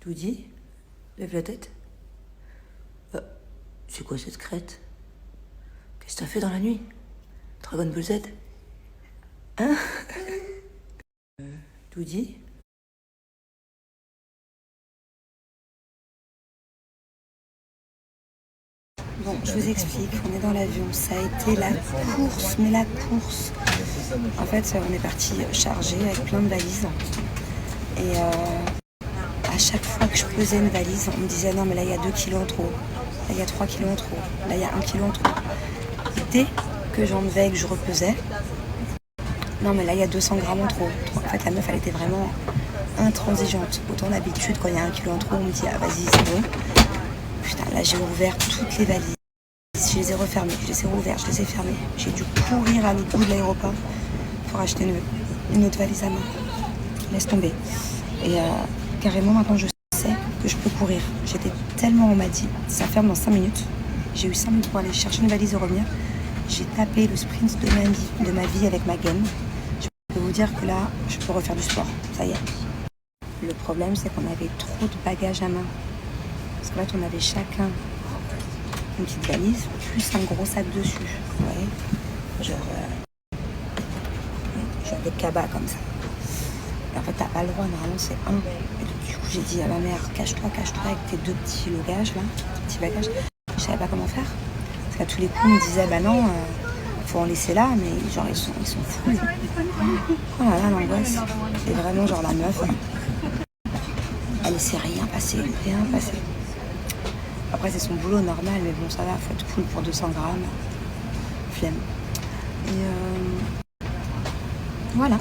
Tout dit? Lève la tête. C'est quoi cette crête? Qu'est-ce que t'as fait dans la nuit? Dragon Ball Z? Hein? Tout dit? Bon, je vous explique, on est dans l'avion, ça a été la course, mais la course. En fait, on est parti chargé avec plein de valises. Et à chaque fois que je pesais une valise, on me disait non mais là il y a 2 kilos en trop, là il y a 3 kilos en trop, là il y a 1 kilo en trop. Dès que j'enlevais et que je repesais, non mais là il y a 200 grammes en trop. En fait la meuf elle était vraiment intransigeante. Autant d'habitude quand il y a 1 kilo en trop, on me dit ah vas-y c'est bon. Putain, là j'ai ouvert toutes les valises, je les ai refermées, je les ai rouvertes, je les ai fermées. J'ai dû courir à l'autre bout de l'aéroport pour acheter une autre valise à main. Laisse tomber. Et carrément maintenant je sais que je peux courir. J'étais tellement, on m'a dit, ça ferme dans 5 minutes. J'ai eu 5 minutes pour aller chercher une valise et revenir. J'ai tapé le sprint de ma vie avec ma gaine. Je peux vous dire que là, je peux refaire du sport. Ça y est. Le problème, c'est qu'on avait trop de bagages à main. Parce qu'en fait, on avait chacun une petite valise, plus un gros sac dessus. Vous voyez, genre des cabas comme ça. Et en fait, t'as pas le droit, normalement c'est un. Et donc, du coup, j'ai dit à ma mère, cache-toi avec tes 2 petits bagages là, petits bagages. Je savais pas comment faire. Parce qu'à tous les coups, on me disait, bah non, faut en laisser là, mais genre, ils sont fous. Oh là là, l'angoisse. C'est vraiment genre la meuf. Elle laissait rien passer. Après, c'est son boulot normal, mais bon, ça va, faut être cool pour 200 grammes. Flemme. Et voilà.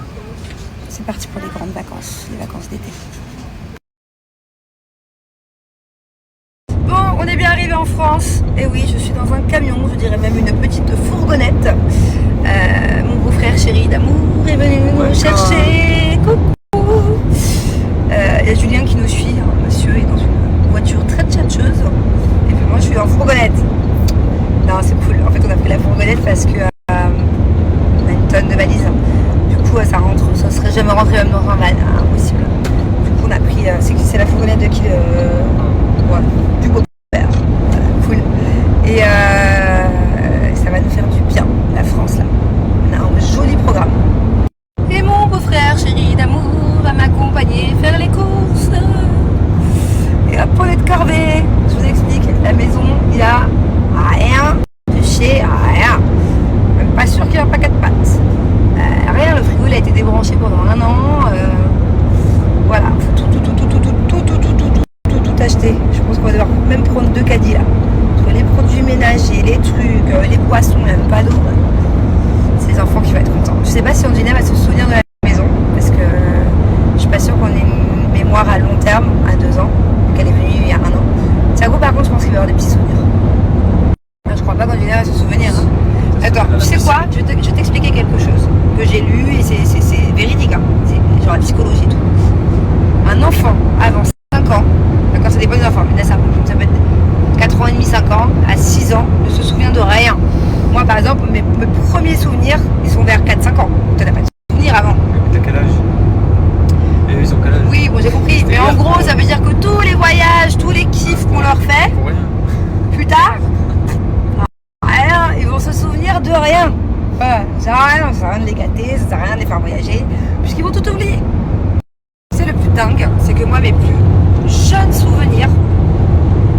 C'est parti pour les grandes vacances, les vacances d'été. Bon, on est bien arrivé en France. Et oui, je suis dans un camion, je dirais même une petite fourgonnette. Mon beau-frère chéri d'amour est venu nous chercher. Coucou. Il y a Julien qui nous suit. Monsieur est dans une voiture très tchatcheuse. Et puis moi, je suis en fourgonnette. Non, c'est cool. En fait, on a pris la fourgonnette parce que on a une tonne de valises. Ça rentre, ça serait jamais rentré même dans un van, impossible. Du coup on a pris, c'est la fourgonnette de qui du beau-père, cool. Et ça va nous faire du bien, la France là. On a un joli programme. Et mon beau-frère chéri d'amour va m'accompagner faire les courses. Et hop, on est de corvée. Je vous explique, la maison, il y a rien de chez rien. Même pas sûr qu'il y a un paquet de pâtes. Rien, le frigo il a été débranché pendant 1 an. Voilà, faut tout acheter. Je pense qu'on va devoir même prendre 2 caddies là. Entre les produits ménagers, les trucs, les poissons, même pas d'eau. C'est les enfants qui vont être contents. Je sais pas si Angina va se souvenir de la maison, parce que je suis pas sûre qu'on ait une mémoire à long terme, à 2 ans. Donc elle est venue il y a 1 an. Sago par contre, je pense qu'il va y avoir des petits souvenirs. Je crois pas qu'Angina va se souvenir. Hein. Attends, tu sais quoi? Je vais t'expliquer quelque chose que j'ai lu et c'est véridique, hein. C'est genre la psychologie et tout. Un enfant avant 5 ans, d'accord, ça dépend des enfants, mais ça peut être 4 ans et demi, 5 ans, à 6 ans, ne se souvient de rien. Moi par exemple, mes premiers souvenirs, ils sont vers 4-5 ans. Tu n'as pas de souvenirs avant. T'as quel âge? Et ils ont quel âge? Oui, bon j'ai compris, mais en gros ça veut dire que tous les voyages, tous les kiffs qu'on leur fait, plus tard, rien, ils vont se souvenir de rien. Voilà, ça sert à rien de les gâter, ça sert à rien de les faire voyager, puisqu'ils vont tout oublier. C'est le plus dingue, c'est que moi mes plus jeunes souvenirs,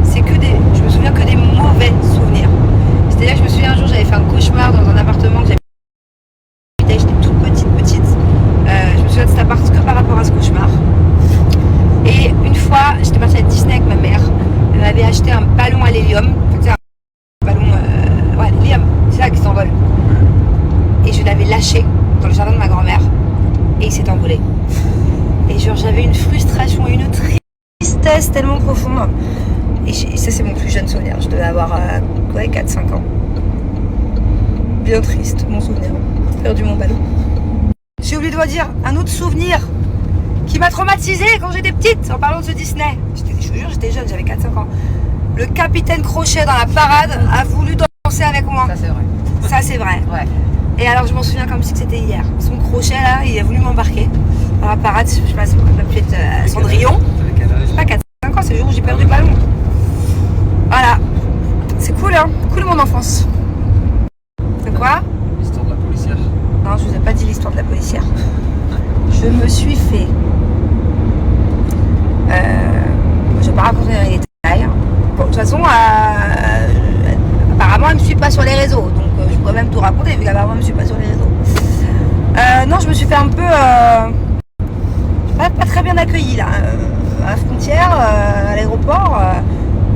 je me souviens que des mauvais souvenirs. C'est-à-dire que je me souviens un jour j'avais fait un cauchemar dans un appartement que j'habitais, j'étais toute petite. Je me souviens de cet appart que par rapport à ce cauchemar. Et une fois, j'étais partie à Disney avec ma mère, elle m'avait acheté un ballon à l'hélium, un ballon, l'hélium, c'est ça qui s'envole. Et je l'avais lâché dans le jardin de ma grand-mère et il s'est envolé. Et genre j'avais une frustration et une tristesse tellement profonde. Et ça c'est mon plus jeune souvenir. Je devais avoir 4-5 ans. Bien triste mon souvenir. J'ai perdu mon ballon. J'ai oublié de vous dire un autre souvenir qui m'a traumatisée quand j'étais petite en parlant de ce Disney. Je vous jure j'étais jeune, j'avais 4-5 ans. Le capitaine Crochet dans la parade a voulu danser avec moi. Ça c'est vrai. Ça c'est vrai. Ouais. Et alors je m'en souviens comme si c'était hier. Son crochet là, il a voulu m'embarquer dans la parade, je sais pas, ça peut être Cendrillon. T'avais quel âge? Je sais pas, 4-5 à la frontière, à l'aéroport,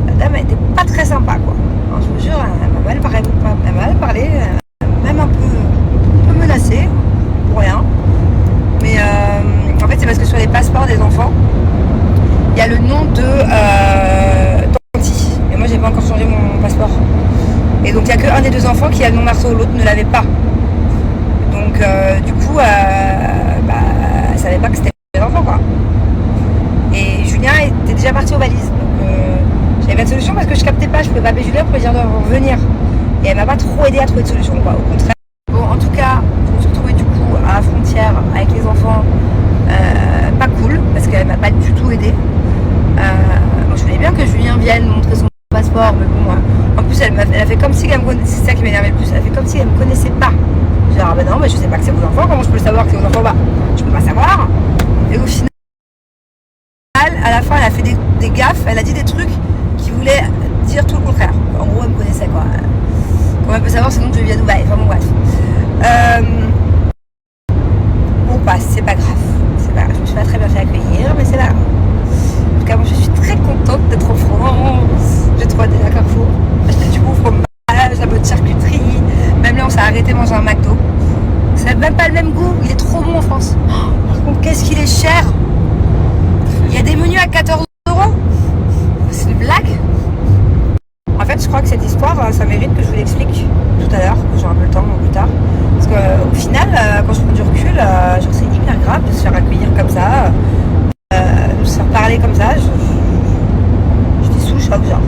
la dame elle était pas très sympa quoi. Alors, je vous jure, elle m'a mal parlé, même un peu menacée, pour rien. Mais en fait c'est parce que sur les passeports des enfants, il y a le nom de Tanti. Et moi j'ai pas encore changé mon passeport. Et donc il n'y a qu'un des deux enfants qui a le nom Marceau, l'autre ne l'avait pas. Donc du coup, elle savait pas que c'était les enfants quoi. Et Julien était déjà parti aux valises. Donc j'avais pas de solution parce que je captais pas, je pouvais pas appeler Julien pour lui dire de revenir. Et elle m'a pas trop aidé à trouver de solution quoi, au contraire. Bon en tout cas, je me suis retrouvée du coup à la frontière avec les enfants, pas cool, parce qu'elle m'a pas du tout aidé. Moi je voulais bien que Julien vienne montrer son passeport, mais bon, en plus elle a fait comme si elle me connaissait, c'est ça qui m'énervait le plus, elle a fait comme si elle me connaissait pas. Je dis ah ben non, mais je sais pas que c'est vos enfants, comment je peux le savoir que c'est vos enfants? Bah, je peux pas savoir. Et au final, à la fin, elle a fait des gaffes, elle a dit des trucs qui voulaient dire tout le contraire. En gros, elle me connaissait quoi. Comment elle peut savoir sinon que je vis à Dubaï? Enfin bon, bref. On passe, c'est pas grave. C'est pas grave. Je me suis pas très bien fait accueillir, mais c'est pas grave. En tout cas, moi je suis très contente d'être en France. J'ai trouvé des Carrefour, acheté du bon fromage, la bonne charcuterie. Même là, on s'est arrêté manger un McDo. Ça n'a même pas le même goût, il est trop bon en France. Par contre, qu'est-ce qu'il est cher! Il y a des menus à 14 €. C'est une blague? En fait, je crois que cette histoire, ça mérite que je vous l'explique tout à l'heure, que j'aurai un peu le temps plus tard. Parce qu'au final, quand je prends du recul, genre c'est hyper grave de se faire accueillir comme ça. De se faire parler comme ça, j'étais sous le choc, genre.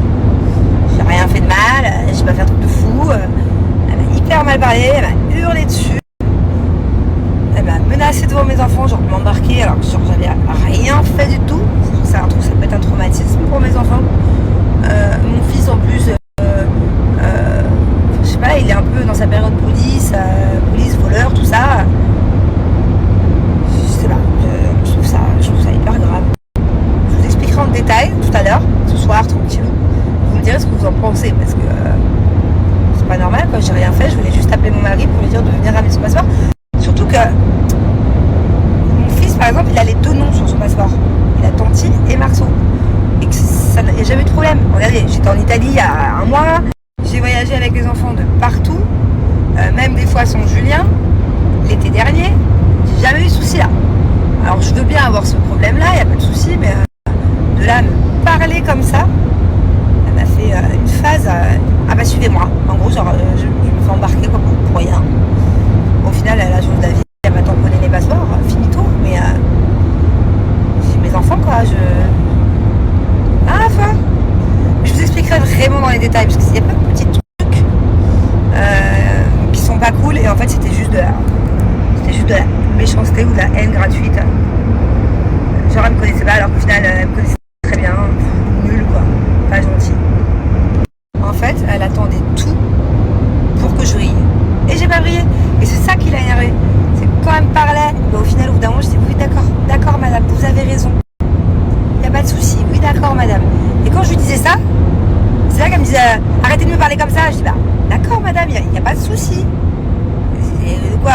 J'ai rien fait de mal, j'ai pas fait un truc de fou. Elle m'a hyper mal parlé, elle m'a hurlé dessus. Elle m'a menacé devant mes enfants, genre de m'embarquer alors que j'avais rien fait du tout. Ça peut être un traumatisme pour mes enfants. Mon fils en plus, je sais pas, il est un peu dans sa période police, voleur, tout ça. Je sais pas, je trouve ça hyper grave. Je vous expliquerai en détail tout à l'heure, ce soir, tranquillou. Vous me direz ce que vous en pensez, parce que c'est pas normal, quoi. J'ai rien fait, je voulais juste appeler mon mari pour lui dire de venir ramener son passeport. Surtout que mon fils, par exemple, il a les deux noms sur son passeport. Il a Tanti et Marceau. Et que ça n'a jamais eu de problème. Regardez, j'étais en Italie il y a un mois, j'ai voyagé avec les enfants de partout, même des fois sans Julien, l'été dernier, j'ai jamais eu de souci là. Alors je veux bien avoir ce problème-là, il n'y a pas de souci, mais de là à me parler comme ça, elle m'a fait une phase, ah bah suivez-moi. En gros, genre, je me fais embarquer quoi, pour rien. Au final, elle a changé d'avis, elle m'a tamponné les passeports, finito, mais j'ai mes enfants quoi, à la fin. Je vous expliquerai vraiment dans les détails, parce qu'il y a plein de petits trucs qui sont pas cool, et en fait c'était juste de la méchanceté ou de la haine gratuite. Genre elle me connaissait pas, alors qu'au final elle me connaissait très bien, nulle quoi, pas gentille. En fait, elle attendait tout pour que je brille. Et j'ai pas brillé. Et c'est ça qui l'a énervé. C'est que quand elle me parlait, bah, au final, au bout d'un moment, je dis oui, d'accord madame, vous avez raison. Il n'y a pas de souci, oui, d'accord madame. Et quand je lui disais ça, c'est là qu'elle me disait arrêtez de me parler comme ça. Je dis bah d'accord madame, il n'y a pas de souci. Et quoi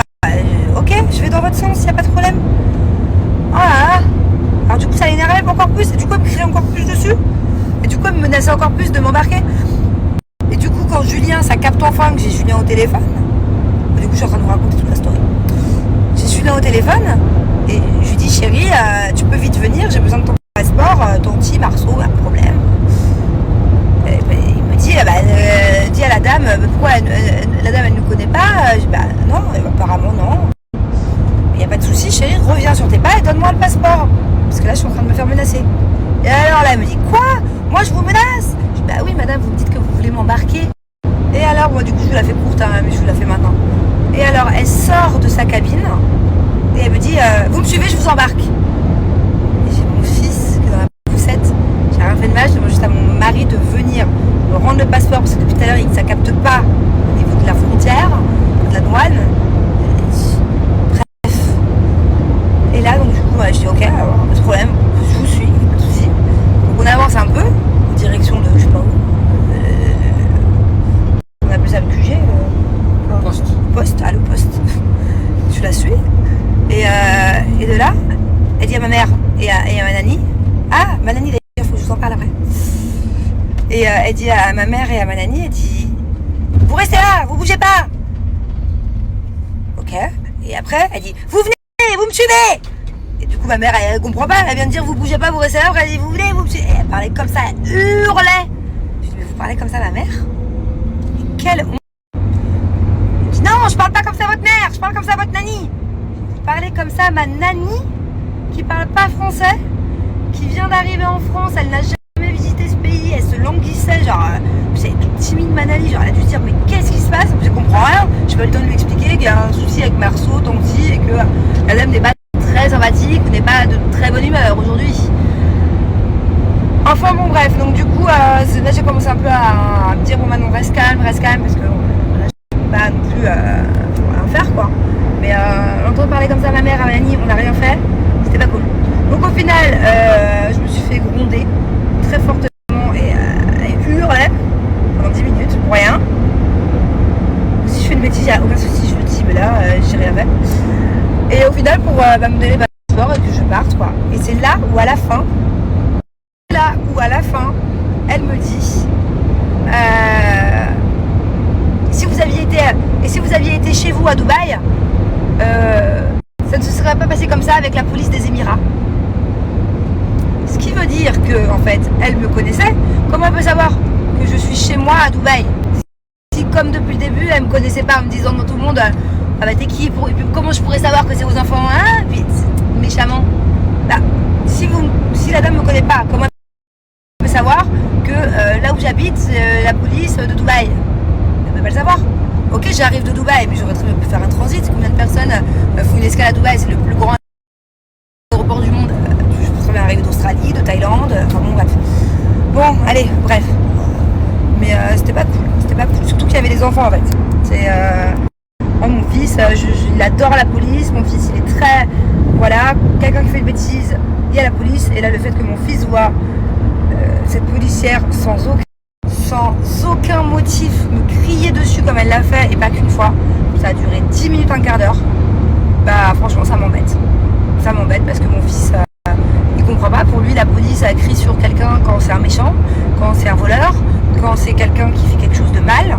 ok, je vais dans votre sens, il n'y a pas de problème. Oh là là. Alors du coup, ça l'énervait encore plus. Et du coup, elle me criait encore plus dessus. Et du coup, elle me menaçait encore plus de m'embarquer. Et du coup, quand Julien, ça capte enfin que j'ai Julien au téléphone. Du coup, je suis en train de vous raconter toute la story. J'ai Julien au téléphone et je lui dis chérie, tu peux vite venir, j'ai besoin de ton passeport, Tanti, Marceau, un problème. Et il me dit, dis à la dame, pourquoi la dame elle ne nous connaît pas? Je dis bah non, apparemment non. Il n'y a pas de souci chérie, reviens sur tes pas et donne-moi le passeport. Parce que là je suis en train de me faire menacer. Et alors là elle me dit quoi? Moi je vous menace? Je dis bah oui madame, vous me dites que vous voulez m'embarquer. Et alors moi du coup je vous la fais courte hein, mais je vous la fais maintenant. Et alors elle sort de sa cabine et elle me dit vous me suivez, je vous embarque. Et j'ai mon fils qui est dans la poussette, j'ai rien fait de mal, je demande juste à mon mari de venir me rendre le passeport parce que depuis tout à l'heure ça capte pas au niveau de la frontière, de la douane. Bref. Et là donc du coup je dis ok, alors, pas de problème, je vous suis, pas de soucis. Donc on avance un peu en direction de je sais pas où. On appelle ça le QG. Poste. Le poste. Je la suis. Et de là, Ma nanny d'ailleurs, faut que je vous en parle après. Et elle dit à ma mère et à ma nanny, elle dit vous restez là, vous bougez pas. Ok. Et après, elle dit vous venez, vous me suivez. Et du coup, ma mère, elle comprend pas. Elle vient de dire vous bougez pas, vous restez là. Après, elle dit vous venez, vous me suivez. Et elle parlait comme ça, elle hurlait. Je dis mais vous parlez comme ça à ma mère? Mais quelle honte. Je dis non, je parle pas comme ça à votre mère, je parle comme ça à votre nanny. Vous parlez comme ça à ma nanny qui parle pas français, qui vient d'arriver en France, elle n'a jamais visité ce pays, elle se languissait, genre, c'est toute timide ma nanny, genre elle a dû se dire mais qu'est-ce qui se passe? Je comprends rien, j'ai pas eu le temps de lui expliquer qu'il y a un souci avec Marceau, Tonti, et que la dame n'est pas très sympathique, n'est pas de très bonne humeur aujourd'hui. Enfin bon bref, donc du coup, là j'ai commencé un peu à me dire bon maintenant reste calme, parce que voilà, je peux pas non plus rien faire quoi. Mais l'entendre parler comme ça à ma mère, à ma nanny, on n'a rien fait, c'était pas cool. Donc au final, je me suis fait gronder très fortement et elle hurlait pendant 10 minutes pour rien. Si je fais une bêtise, il n'y a aucun souci, je le dis, mais là, j'ai rien fait. Et au final, pour me donner le passeport et que je parte, quoi. Et c'est là où à la fin, elle me dit si vous aviez été chez vous à Dubaï, ça ne se serait pas passé comme ça avec la police des Émirats. Ce qui veut dire que, en fait, elle me connaissait. Comment elle peut savoir que je suis chez moi à Dubaï? Si, comme depuis le début, elle me connaissait pas en me disant devant tout le monde ah bah t'es qui? Et puis, comment je pourrais savoir que c'est vos enfants? Hein? Puis, méchamment. Bah, si la dame me connaît pas, comment elle peut savoir que là où j'habite, c'est la police de Dubaï? Elle peut pas le savoir. Ok, j'arrive de Dubaï, mais j'aurais très bien pu faire un transit. Combien de personnes font une escale à Dubaï? C'est le plus grand aéroport du monde. Je peux très bien arriver d'Australie, de Thaïlande, enfin bon bref. Bon, allez, bref. Mais c'était pas cool. Surtout qu'il y avait des enfants en fait. C'est mon fils, il adore la police. Mon fils, il est très, voilà, quelqu'un qui fait une bêtise, il y a la police. Et là, le fait que mon fils voit cette policière sans aucun motif me crier dessus comme elle l'a fait, et pas qu'une fois, ça a duré 10 minutes, un quart d'heure, bah franchement ça m'embête parce que mon fils il comprend pas. Pour lui la police crie sur quelqu'un quand c'est un méchant, quand c'est un voleur, quand c'est quelqu'un qui fait quelque chose de mal,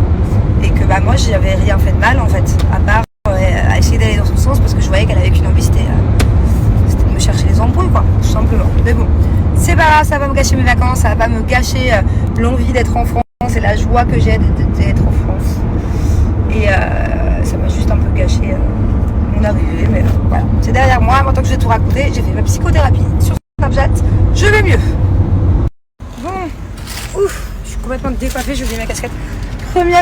et que bah moi j'avais rien fait de mal en fait, à part à essayer d'aller dans son sens parce que je voyais qu'elle avait qu'une envie, c'était de me chercher les embrouilles quoi, tout simplement. Mais bon, c'est pas grave, ça va me gâcher mes vacances, ça va pas me gâcher l'envie d'être en France et la joie que j'ai d'être en France. Et ça m'a juste un peu gâché mon arrivée, mais voilà, c'est derrière moi. Maintenant que j'ai tout raconté, j'ai fait ma psychothérapie sur Snapchat, je vais mieux. Bon, ouf, je suis complètement décoiffée, j'ai oublié ma casquette. Première